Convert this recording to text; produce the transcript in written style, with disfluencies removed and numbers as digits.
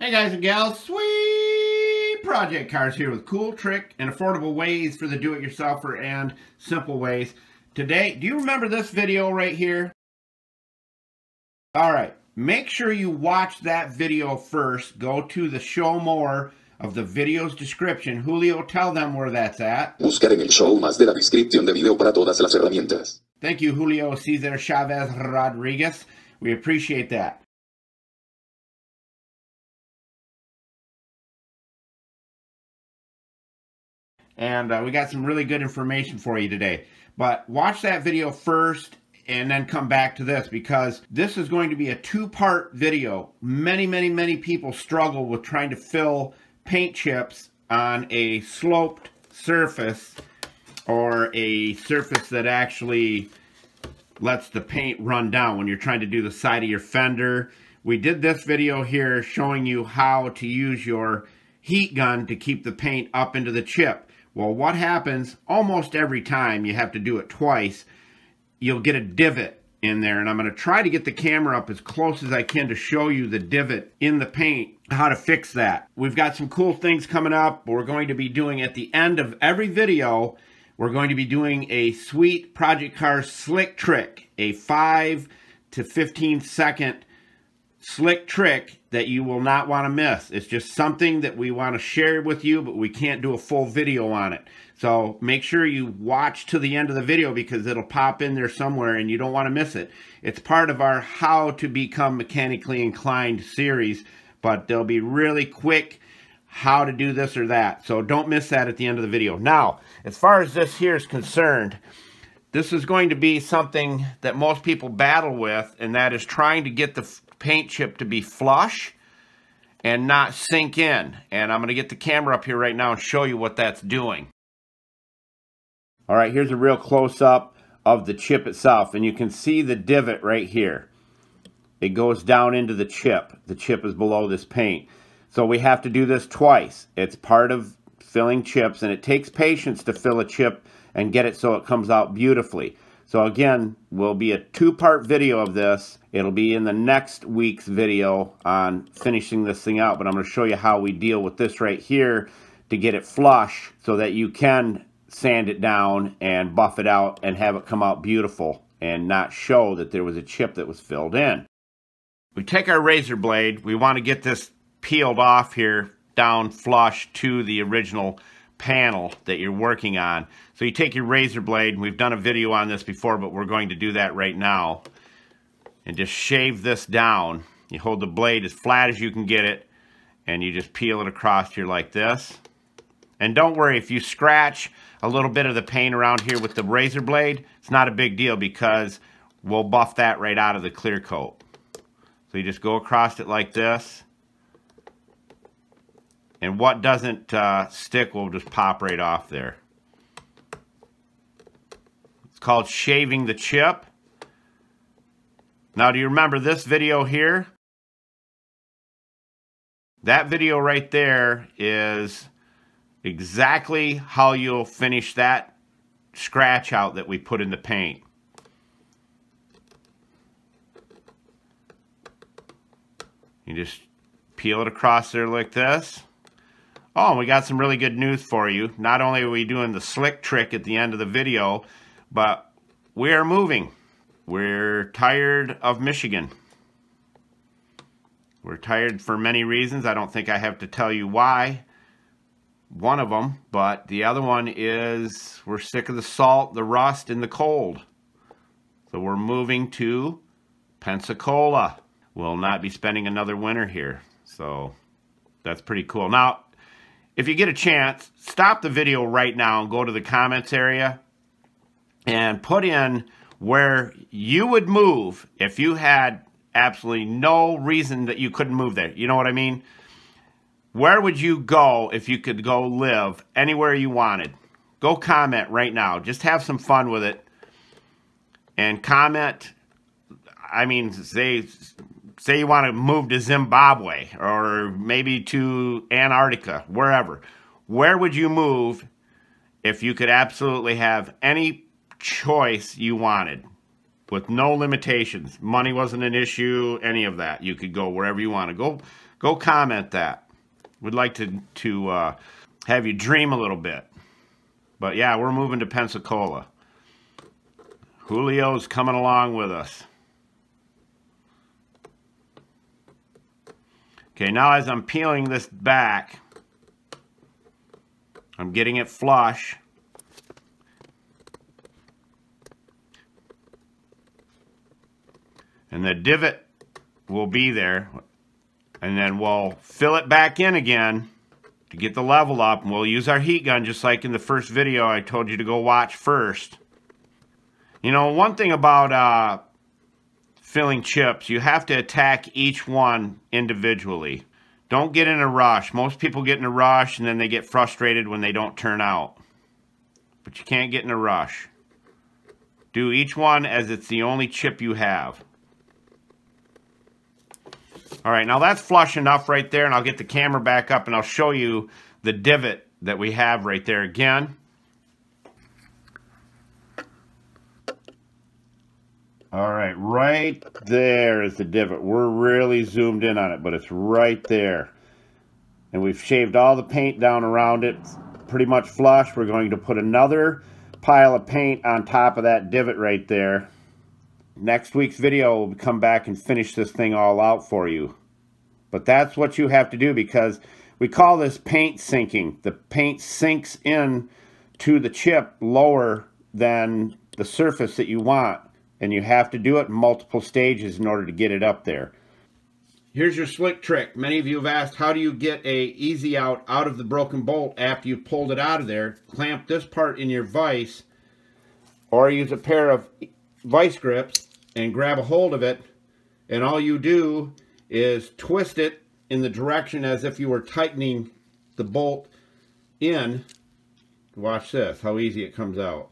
Hey guys and gals, Sweet Project Cars here with cool, trick, and affordable ways for the do-it-yourselfer and simple ways. Today, do you remember this video right here? Alright, make sure you watch that video first. Go to the show more of the video's description. Julio, tell them where that's at. Buscar en el show más de la descripción de video para todas las herramientas. Thank you, Julio Cesar Chavez Rodriguez. We appreciate that. And we got some really good information for you today. But watch that video first and then come back to this, because this is going to be a two-part video. Many people struggle with trying to fill paint chips on a sloped surface or a surface that actually lets the paint run down when you're trying to do the side of your fender. We did this video here showing you how to use your heat gun to keep the paint up into the chip. Well, what happens almost every time you have to do it twice, you'll get a divot in there. And I'm going to try to get the camera up as close as I can to show you the divot in the paint, how to fix that. We've got some cool things coming up. We're going to be doing, at the end of every video, we're going to be doing a Sweet Project Cars slick trick, a 5 to 15 second slick trick that you will not want to miss. It's just something that we want to share with you, but we can't do a full video on it. So make sure you watch to the end of the video, because it'll pop in there somewhere and you don't want to miss it. It's part of our How to Become Mechanically Inclined series, but they'll be really quick how to do this or that. So don't miss that at the end of the video. Now, as far as this here is concerned, this is going to be something that most people battle with, and that is trying to get the paint chip to be flush and not sink in. And I'm going to get the camera up here right now and show you what that's doing. All right, here's a real close-up of the chip itself, and you can see the divot right here. It goes down into the chip. The chip is below this paint. So we have to do this twice. It's part of filling chips, and it takes patience to fill a chip and get it so it comes out beautifully. So again, will be a two-part video of this. It'll be in the next week's video on finishing this thing out, but I'm going to show you how we deal with this right here to get it flush so that you can sand it down and buff it out and have it come out beautiful and not show that there was a chip that was filled in. We take our razor blade. We want to get this peeled off here down flush to the original panel that you're working on. So you take your razor blade, and we've done a video on this before, but we're going to do that right now, and just shave this down. You hold the blade as flat as you can get it, and you just peel it across here like this. And don't worry, if you scratch a little bit of the paint around here with the razor blade, it's not a big deal, because we'll buff that right out of the clear coat. So you just go across it like this, and what doesn't stick will just pop right off there. It's called shaving the chip. Now, do you remember this video here? That video right there is exactly how you'll finish that scratch out that we put in the paint. You just peel it across there like this. Oh, and we got some really good news for you. Not only are we doing the slick trick at the end of the video, but we are moving. We're tired of Michigan. We're tired for many reasons. I don't think I have to tell you why. One of them, but the other one is we're sick of the salt, the rust, and the cold. So we're moving to Pensacola. We'll not be spending another winter here. So that's pretty cool. Now, if you get a chance, stop the video right now and go to the comments area and put in where you would move if you had absolutely no reason that you couldn't move there. You know what I mean? Where would you go if you could go live anywhere you wanted? Go comment right now. Just have some fun with it. And comment, I mean, say you want to move to Zimbabwe or maybe to Antarctica, wherever. Where would you move if you could absolutely have any choice you wanted with no limitations? Money wasn't an issue, any of that. You could go wherever you want to. Go comment that. We'd like to have you dream a little bit. But yeah, we're moving to Pensacola. Julio's coming along with us. Okay, now as I'm peeling this back, I'm getting it flush. And the divot will be there. And then we'll fill it back in again to get the level up. And we'll use our heat gun just like in the first video I told you to go watch first. You know, one thing about filling chips, you have to attack each one individually. Don't get in a rush. Most people get in a rush and then they get frustrated when they don't turn out. But you can't get in a rush. Do each one as it's the only chip you have. Alright, now that's flush enough right there, and I'll get the camera back up and I'll show you the divot that we have right there again. Alright, right there is the divot. We're really zoomed in on it, but it's right there. And we've shaved all the paint down around it. It's pretty much flush. We're going to put another pile of paint on top of that divot right there. Next week's video, we'll come back and finish this thing all out for you. But that's what you have to do, because we call this paint sinking. The paint sinks in to the chip lower than the surface that you want. And you have to do it in multiple stages in order to get it up there. Here's your slick trick. Many of you have asked, how do you get a easy out of the broken bolt after you pulled it out of there? Clamp this part in your vise, or use a pair of vice grips and grab a hold of it, and all you do is twist it in the direction as if you were tightening the bolt in. Watch this, how easy it comes out.